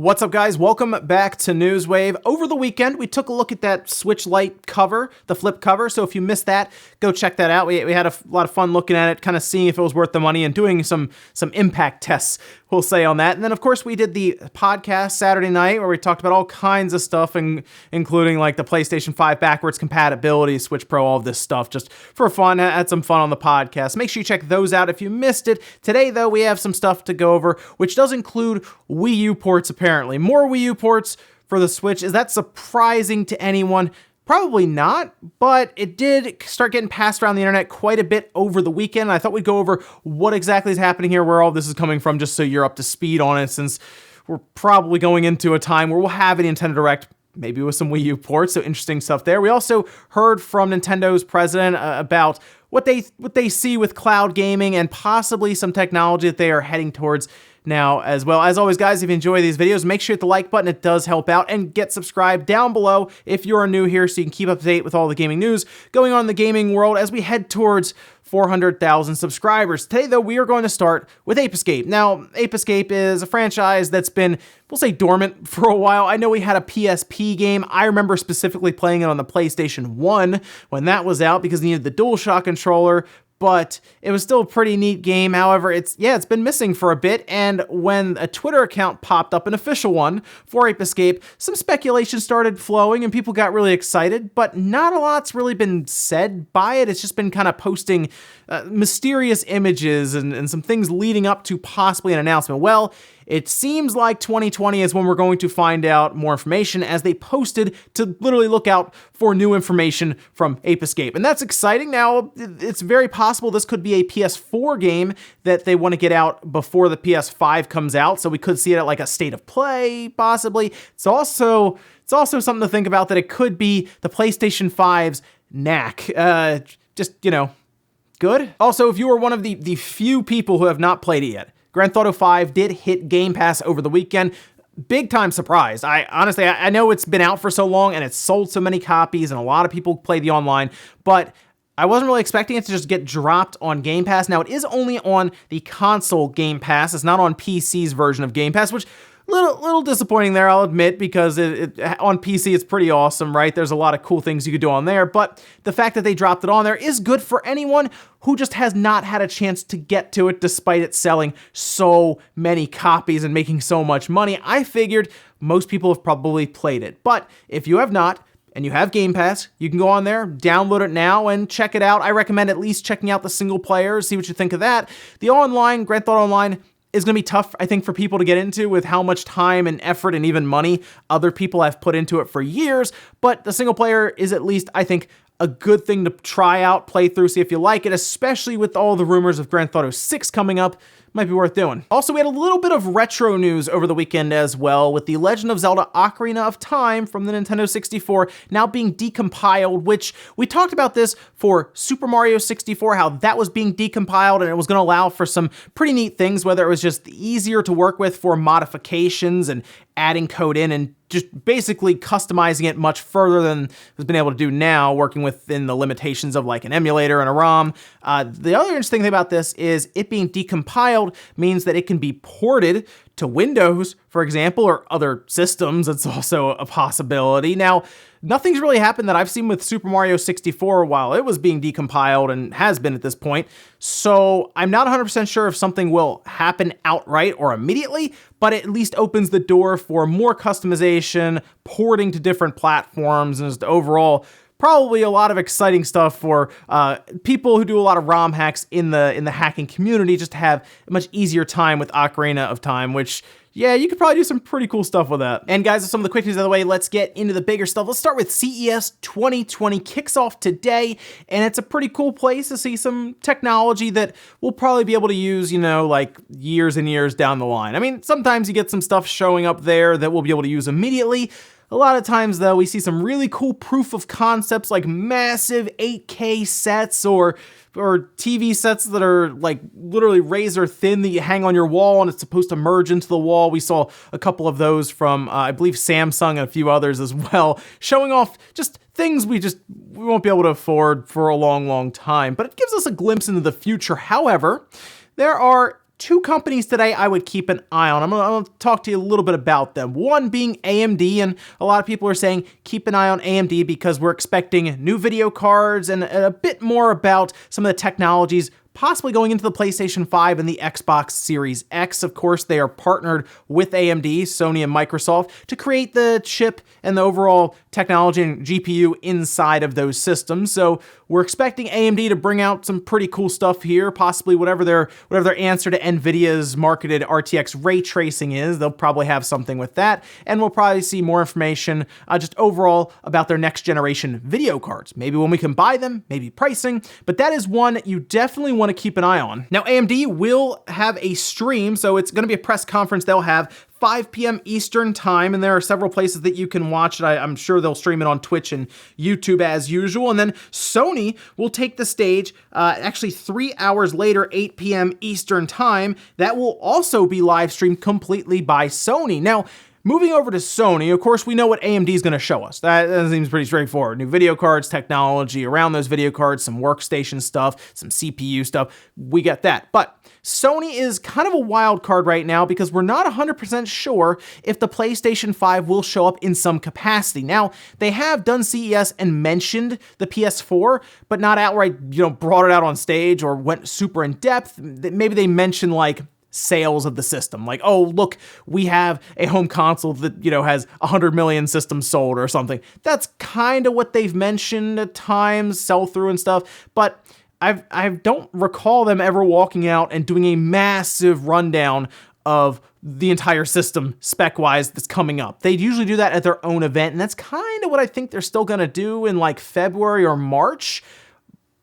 What's up, guys? Welcome back to Newswave. Over the weekend, we took a look at that Switch Lite cover, the flip cover. So if you missed that, go check that out. We had a lot of fun looking at it, kind of seeing if it was worth the money and doing some impact tests, we'll say, on that. And then, of course, we did the podcast Saturday night where we talked about all kinds of stuff, including like the PlayStation 5 backwards compatibility, Switch Pro, all of this stuff, just for fun. Had some fun on the podcast. Make sure you check those out if you missed it. Today, though, we have some stuff to go over, which does include Wii U ports, apparently. More Wii U ports for the Switch. Is that surprising to anyone? Probably not, but it did start getting passed around the internet quite a bit over the weekend. I thought we'd go over what exactly is happening here, where all this is coming from, just so you're up to speed on it, since we're probably going into a time where we'll have a Nintendo Direct, maybe with some Wii U ports, so interesting stuff there. We also heard from Nintendo's president about what they see with cloud gaming and possibly some technology that they are heading towards now as well. As always, guys, if you enjoy these videos, make sure you hit the like button. It does help out. And get subscribed down below if you're new here, so you can keep up to date with all the gaming news going on in the gaming world as we head towards 400,000 subscribers. Today, though, we are going to start with Ape Escape. Now, Ape Escape is a franchise that's been, we'll say, dormant for a while. I know we had a PSP game. I remember specifically playing it on the PlayStation 1 when that was out because it needed the DualShock controller, but it was still a pretty neat game. However, it's been missing for a bit, and when a Twitter account popped up, an official one for Ape Escape, some speculation started flowing and people got really excited, but not a lot's really been said by it. It's just been kind of posting mysterious images and some things leading up to possibly an announcement. Well, it seems like 2020 is when we're going to find out more information, as they posted to literally look out for new information from Ape Escape. And that's exciting. Now, it's very possible this could be a PS4 game that they want to get out before the PS5 comes out, so we could see it at like a state of play, possibly. It's also something to think about that it could be the PlayStation 5's knack. Good. Also, if you are one of the few people who have not played it yet, Grand Theft Auto 5 did hit Game Pass over the weekend. Big time surprise. I know it's been out for so long and it's sold so many copies and a lot of people play the online, but I wasn't really expecting it to just get dropped on Game Pass. Now, it is only on the console Game Pass. It's not on PC's version of Game Pass, which little disappointing there, I'll admit, because it on PC it's pretty awesome, right? There's a lot of cool things you could do on there, but the fact that they dropped it on there is good for anyone who just has not had a chance to get to it despite it selling so many copies and making so much money. I figured most people have probably played it, but if you have not, and you have Game Pass, you can go on there, download it now, and check it out. I recommend at least checking out the single player, see what you think of that. The online, Grand Theft Auto Online, is going to be tough, I think, for people to get into with how much time and effort and even money other people have put into it for years, but the single player is at least, I think, a good thing to try out, play through, see if you like it, especially with all the rumors of Grand Theft Auto 6 coming up. Might be worth doing. Also, we had a little bit of retro news over the weekend as well, with The Legend of Zelda Ocarina of Time from the Nintendo 64 now being decompiled, which we talked about this for Super Mario 64, how that was being decompiled and it was going to allow for some pretty neat things, whether it was just easier to work with for modifications and adding code in and just basically customizing it much further than has been able to do now, working within the limitations of like an emulator and a ROM. The other interesting thing about this is it being decompiled means that it can be ported to Windows, for example, or other systems. It's also a possibility. Now, nothing's really happened that I've seen with Super Mario 64 while it was being decompiled and has been at this point. So I'm not 100% sure if something will happen outright or immediately, but it at least opens the door for more customization, porting to different platforms, and just overall probably a lot of exciting stuff for people who do a lot of ROM hacks in the hacking community, just to have a much easier time with Ocarina of Time, which, yeah, you could probably do some pretty cool stuff with that. And guys, with some of the quick news out of the way, let's get into the bigger stuff. Let's start with CES 2020. Kicks off today, and it's a pretty cool place to see some technology that we'll probably be able to use, like years and years down the line. I mean, sometimes you get some stuff showing up there that we'll be able to use immediately. A lot of times, though, we see some really cool proof of concepts like massive 8K sets or TV sets that are like literally razor thin that you hang on your wall and it's supposed to merge into the wall. We saw a couple of those from, I believe, Samsung and a few others as well, showing off just things we won't be able to afford for a long, long time. But it gives us a glimpse into the future. However, there are two companies today I would keep an eye on. I'm gonna talk to you a little bit about them. One being AMD, and a lot of people are saying keep an eye on AMD because we're expecting new video cards and a bit more about some of the technologies possibly going into the PlayStation 5 and the Xbox Series X. Of course, they are partnered with AMD, Sony, and Microsoft to create the chip and the overall technology and GPU inside of those systems. So we're expecting AMD to bring out some pretty cool stuff here, possibly whatever their answer to NVIDIA's marketed RTX ray tracing is. They'll probably have something with that, and we'll probably see more information just overall about their next generation video cards. Maybe when we can buy them, maybe pricing, but that is one you definitely want to keep an eye on. Now, AMD will have a stream, so it's going to be a press conference they'll have 5 p.m. Eastern time, and there are several places that you can watch it. I'm sure they'll stream it on Twitch and YouTube as usual. And then Sony will take the stage actually 3 hours later, 8 p.m. Eastern time. That will also be live streamed completely by Sony. Now, moving over to Sony, of course, we know what AMD is going to show us. That seems pretty straightforward. New video cards, technology around those video cards, some workstation stuff, some CPU stuff. We get that. But Sony is kind of a wild card right now because we're not 100% sure if the PlayStation 5 will show up in some capacity. Now, they have done CES and mentioned the PS4, but not outright, brought it out on stage or went super in depth. Maybe they mentioned like sales of the system. Like, oh, look, we have a home console that, has 100 million systems sold or something. That's kind of what they've mentioned at times, sell through and stuff. But I don't recall them ever walking out and doing a massive rundown of the entire system spec-wise that's coming up. They usually do that at their own event, and that's kind of what I think they're still going to do in like February or March.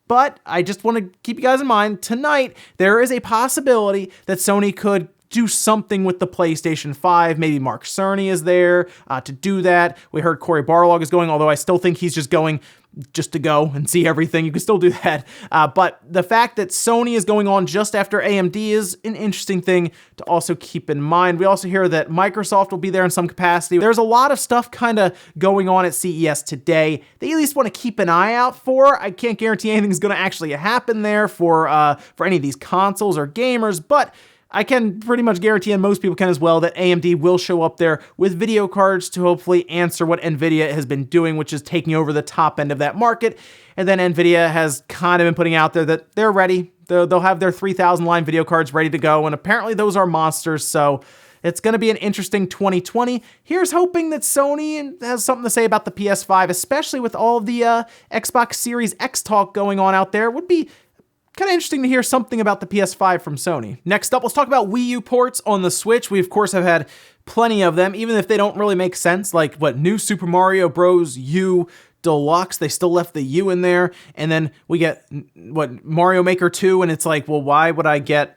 But I just want to keep you guys in mind, tonight, there is a possibility that Sony could do something with the PlayStation 5. Maybe Mark Cerny is there to do that. We heard Cory Barlog is going, although I still think he's just going just to go and see everything. You can still do that. But the fact that Sony is going on just after AMD is an interesting thing to also keep in mind. We also hear that Microsoft will be there in some capacity. There's a lot of stuff kind of going on at CES today that you at least want to keep an eye out for. I can't guarantee anything's going to actually happen there for any of these consoles or gamers, but I can pretty much guarantee, and most people can as well, that AMD will show up there with video cards to hopefully answer what NVIDIA has been doing, which is taking over the top end of that market. And then NVIDIA has kind of been putting out there that they're ready. They'll have their 3,000 line video cards ready to go, and apparently those are monsters, so it's going to be an interesting 2020. Here's hoping that Sony has something to say about the PS5, especially with all of the Xbox Series X talk going on out there. It would be kind of interesting to hear something about the PS5 from Sony. Next up, let's talk about Wii U ports on the Switch. We, of course, have had plenty of them, even if they don't really make sense, like New Super Mario Bros. U Deluxe. They still left the U in there. And then we get, Mario Maker 2, and it's like, well, why would I get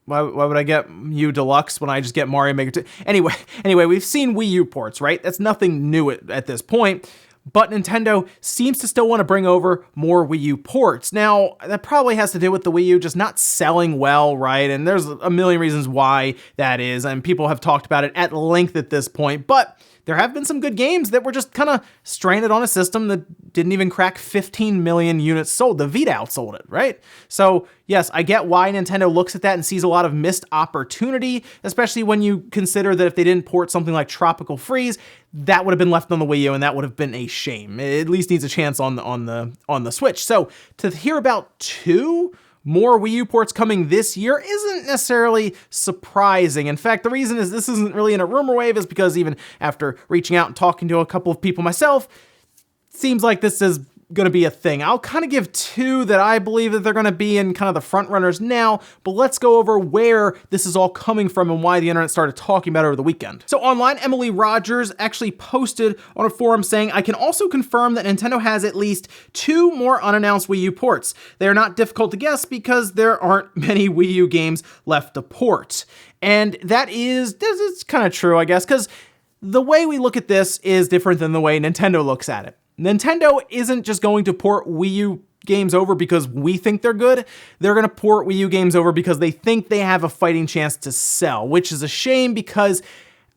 U Deluxe when I just get Mario Maker 2? Anyway, we've seen Wii U ports, right? That's nothing new at this point. But Nintendo seems to still want to bring over more Wii U ports. Now, that probably has to do with the Wii U just not selling well, right? And there's a million reasons why that is, and people have talked about it at length at this point. But there have been some good games that were just kind of stranded on a system that didn't even crack 15 million units sold. The Vita outsold it, right? So yes, I get why Nintendo looks at that and sees a lot of missed opportunity, especially when you consider that if they didn't port something like Tropical Freeze, that would have been left on the Wii U, and that would have been a shame. It at least needs a chance on the Switch. So to hear about 2 more Wii U ports coming this year isn't necessarily surprising. In fact, the reason is this isn't really in a rumor wave is because even after reaching out and talking to a couple of people myself, it seems like this is going to be a thing. I'll kind of give 2 that I believe that they're going to be in kind of the front runners now, but let's go over where this is all coming from and why the internet started talking about it over the weekend. So online, Emily Rogers actually posted on a forum saying, I can also confirm that Nintendo has at least 2 more unannounced Wii U ports. They are not difficult to guess because there aren't many Wii U games left to port. And it's kind of true, I guess, because the way we look at this is different than the way Nintendo looks at it. Nintendo isn't just going to port Wii U games over because we think they're good. They're going to port Wii U games over because they think they have a fighting chance to sell, which is a shame because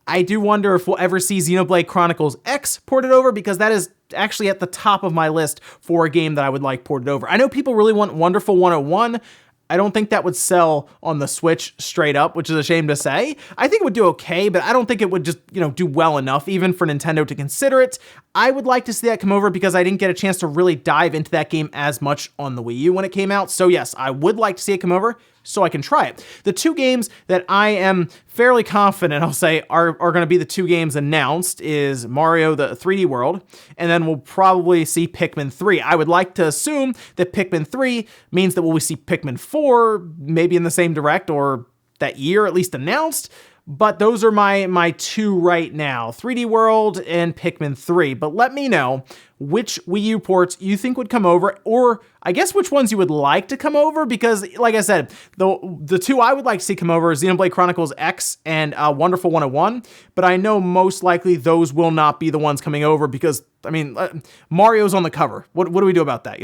I do wonder if we'll ever see Xenoblade Chronicles X ported over, because that is actually at the top of my list for a game that I would like ported over. I know people really want Wonderful 101. I don't think that would sell on the Switch straight up, which is a shame to say. I think it would do okay, but I don't think it would just, do well enough even for Nintendo to consider it. I would like to see that come over because I didn't get a chance to really dive into that game as much on the Wii U when it came out. So yes, I would like to see it come over so I can try it. The two games that I am fairly confident, I'll say, are going to be the two games announced is Mario the 3D World, and then we'll probably see Pikmin 3. I would like to assume that Pikmin 3 means that we'll see Pikmin 4 maybe in the same direct or that year at least announced. But those are my two right now, 3D World and Pikmin 3. But let me know which Wii U ports you think would come over, or I guess which ones you would like to come over, because like I said, the two I would like to see come over is Xenoblade Chronicles X and Wonderful 101, but I know most likely those will not be the ones coming over because, Mario's on the cover. What do we do about that?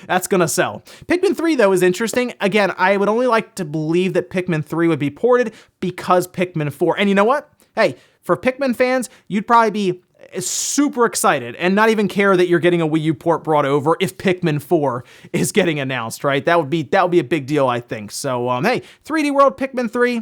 That's gonna sell. Pikmin 3, though, is interesting. Again, I would only like to believe that Pikmin 3 would be ported because Pikmin 4. And you know what? Hey, for Pikmin fans, you'd probably be super excited and not even care that you're getting a Wii U port brought over if Pikmin 4 is getting announced, right? That would be a big deal, I think. So, hey, 3D World, Pikmin 3,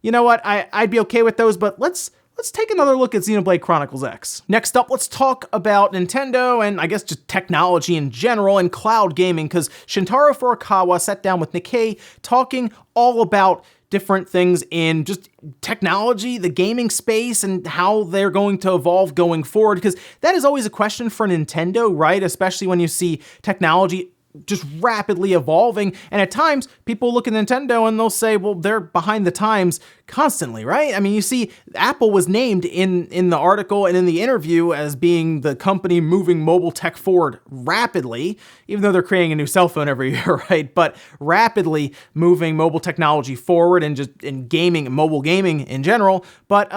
you know what? I'd be okay with those, but let's take another look at Xenoblade Chronicles X. Next up, let's talk about Nintendo and I guess just technology in general and cloud gaming, because Shintaro Furukawa sat down with Nikkei talking all about different things in just technology, the gaming space, and how they're going to evolve going forward, because that is always a question for Nintendo, right? Especially when you see technology just rapidly evolving. And at times, people look at Nintendo and they'll say, well, they're behind the times constantly, right? I mean, you see, Apple was named in the article and in the interview as being the company moving mobile tech forward rapidly, even though they're creating a new cell phone every year, right? But rapidly moving mobile technology forward and just in gaming, mobile gaming in general. But,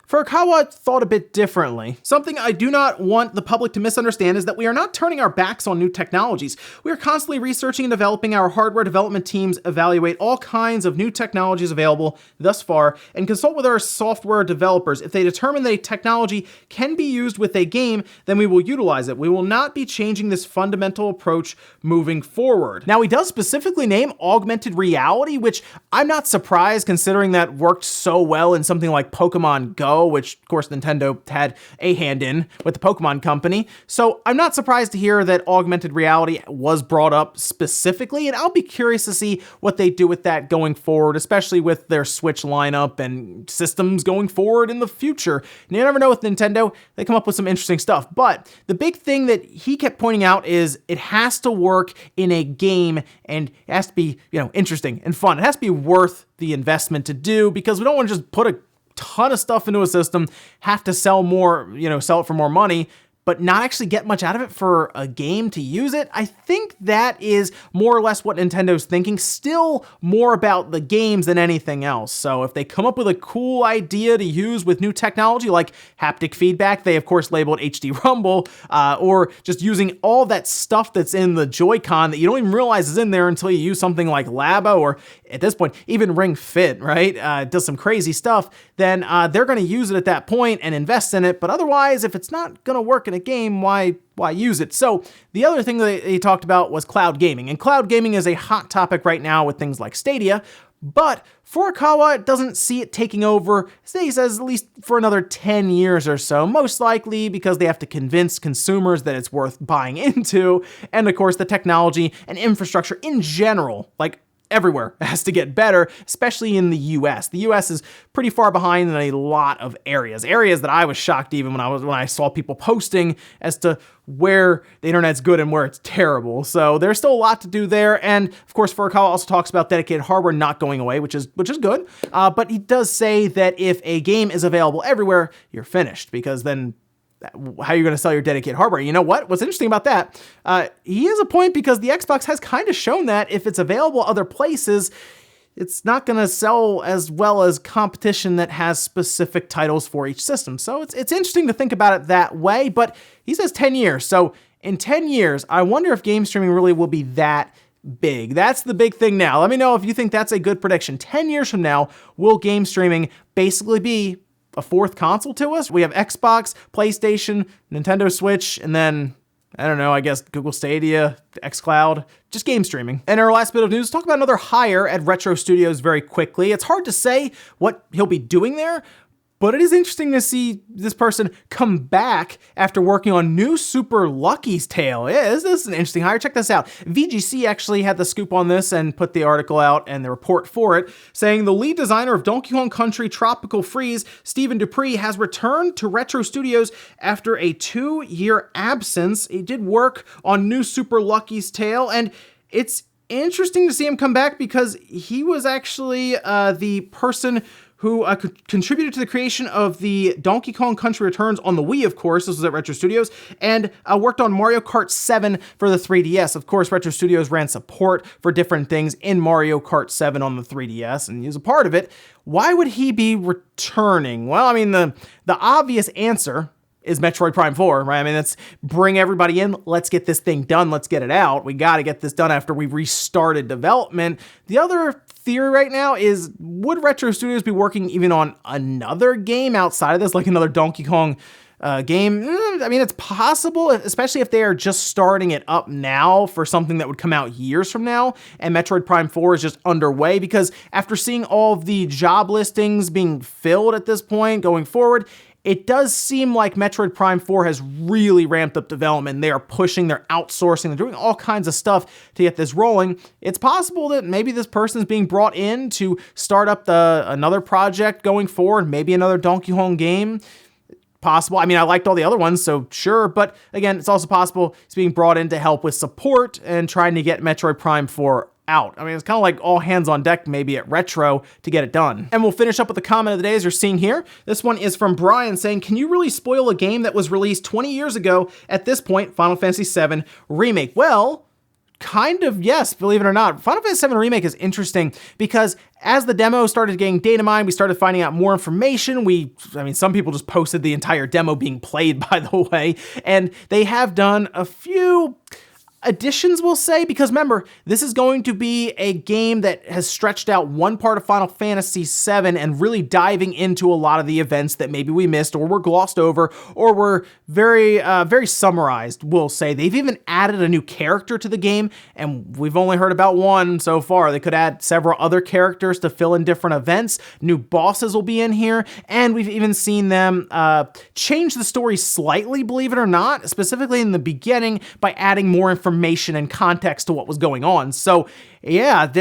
Furukawa thought a bit differently. Something I do not want the public to misunderstand is that we are not turning our backs on new technologies. We are constantly researching and developing. Our hardware development teams evaluate all kinds of new technologies available thus far and consult with our software developers. If they determine that a technology can be used with a game, then we will utilize it. We will not be changing this fundamental approach moving forward. Now, he does specifically name augmented reality, which I'm not surprised considering that worked so well in something like Pokemon Go, which of course Nintendo had a hand in with the Pokemon company. So I'm not surprised to hear that augmented reality was brought up specifically, and I'll be curious to see what they do with that going forward, especially with their Switch lineup and systems going forward in the future. And you never know with Nintendo, they come up with some interesting stuff. But the big thing that he kept pointing out is it has to work in a game and it has to be, interesting and fun. It has to be worth the investment to do, because we don't want to just put a ton of stuff into a system, have to sell more, sell it for more money, but not actually get much out of it for a game to use it. I think that is more or less what Nintendo's thinking, still more about the games than anything else. So if they come up with a cool idea to use with new technology like haptic feedback, they of course label it HD Rumble, or just using all that stuff that's in the Joy-Con that you don't even realize is in there until you use something like Labo, or at this point, even Ring Fit, right? Does some crazy stuff, then they're gonna use it at that point and invest in it. But otherwise, if it's not gonna work in a game, why use it? So the other thing that he talked about was cloud gaming, and cloud gaming is a hot topic right now with things like Stadia, but Furukawa doesn't see it taking over, he says, at least for another 10 years or so, most likely because they have to convince consumers that it's worth buying into, and of course the technology and infrastructure in general, like everywhere, has to get better, especially in the US. The US is pretty far behind in a lot of areas that I was shocked even when I saw people posting as to where the internet's good and where it's terrible. So there's still a lot to do there. And of course, Furukawa also talks about dedicated hardware not going away, which is good. But he does say that if a game is available everywhere, you're finished, because then how are you going to sell your dedicated hardware? You know what? What's interesting about that, he has a point, because the Xbox has kind of shown that if it's available other places, it's not going to sell as well as competition that has specific titles for each system. So it's interesting to think about it that way, but he says 10 years. So in 10 years, I wonder if game streaming really will be that big. That's the big thing now. Let me know if you think that's a good prediction. 10 years from now, will game streaming basically be a fourth console to us? We have Xbox, PlayStation, Nintendo Switch, and then I don't know, I guess Google Stadia, xCloud, just game streaming. And our last bit of news, talk about another hire at Retro Studios very quickly. It's hard to say what he'll be doing there, but it is interesting to see this person come back after working on New Super Lucky's Tale. Yeah, this is an interesting hire. Check this out. VGC actually had the scoop on this and put the article out and the report for it, saying the lead designer of Donkey Kong Country Tropical Freeze, Stephen Dupree, has returned to Retro Studios after a 2-year absence. He did work on New Super Lucky's Tale, and it's interesting to see him come back because he was actually the person who contributed to the creation of the Donkey Kong Country Returns on the Wii, of course. This was at Retro Studios, and worked on Mario Kart 7 for the 3DS. Of course, Retro Studios ran support for different things in Mario Kart 7 on the 3DS, and he was a part of it. Why would he be returning? Well, I mean, the obvious answer is Metroid Prime 4, right? I mean, let's bring everybody in. Let's get this thing done. Let's get it out. We got to get this done after we restarted development. The other theory right now is, would Retro Studios be working even on another game outside of this, like another Donkey Kong game? I mean, it's possible, especially if they are just starting it up now for something that would come out years from now, and Metroid Prime 4 is just underway, because after seeing all of the job listings being filled at this point going forward, it does seem like Metroid Prime 4 has really ramped up development. They are pushing, they're outsourcing, they're doing all kinds of stuff to get this rolling. It's possible that maybe this person's being brought in to start up another project going forward, maybe another Donkey Kong game. Possible. I mean, I liked all the other ones, so sure. But again, it's also possible he's being brought in to help with support and trying to get Metroid Prime 4 out. I mean, it's kind of like all hands on deck maybe at Retro to get it done. And we'll finish up with the comment of the day as you're seeing here. This one is from Brian saying, can you really spoil a game that was released 20 years ago at this point, Final Fantasy VII Remake? Well, kind of, yes, believe it or not. Final Fantasy VII Remake is interesting because as the demo started getting data mined, we started finding out more information. I mean, some people just posted the entire demo being played, by the way, and they have done a few additions, we'll say, because remember, this is going to be a game that has stretched out one part of Final Fantasy VII and really diving into a lot of the events that maybe we missed or were glossed over or were very summarized, we'll say. They've even added a new character to the game, and we've only heard about one so far. They could add several other characters to fill in different events. New bosses will be in here, and we've even seen them change the story slightly, believe it or not, specifically in the beginning by adding more information and context to what was going on. So yeah,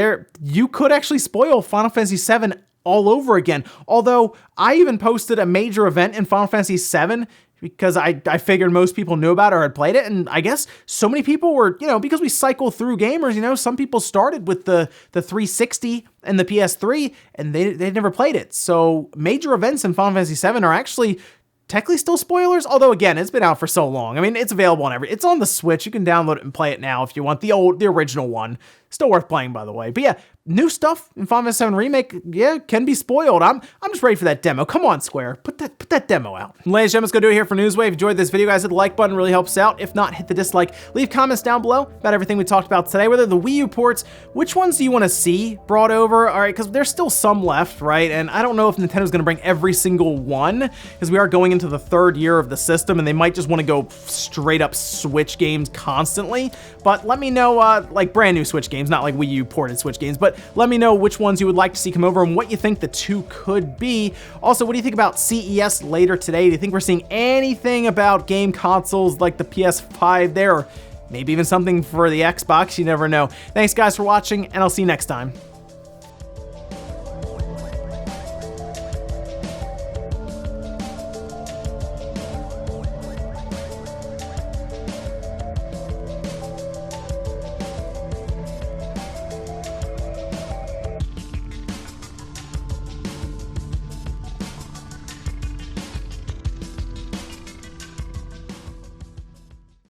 you could actually spoil Final Fantasy VII all over again. Although I even posted a major event in Final Fantasy VII because I figured most people knew about it or had played it. And I guess so many people were, because we cycle through gamers, some people started with the 360 and the PS3 and they never played it. So major events in Final Fantasy VII are actually technically still spoilers, although again, it's been out for so long. I mean, it's available on it's on the Switch. You can download it and play it now if you want. The original one. Still worth playing, by the way. But yeah, new stuff in Final Fantasy VII Remake, yeah, can be spoiled. I'm just ready for that demo. Come on, Square. Put that demo out. Ladies and gentlemen, let's go do it here for Newswave. If you enjoyed this video, guys, hit the like button, really helps out. If not, hit the dislike. Leave comments down below about everything we talked about today, whether the Wii U ports, which ones do you want to see brought over? All right, because there's still some left, right? And I don't know if Nintendo's going to bring every single one, because we are going into the 3rd year of the system, and they might just want to go straight up Switch games constantly. But let me know, like brand new Switch games, not like Wii U ported Switch games, but let me know which ones you would like to see come over and what you think the two could be. Also, what do you think about CES later today? Do you think we're seeing anything about game consoles like the PS5 there, or maybe even something for the Xbox? You never know. Thanks guys for watching, and I'll see you next time.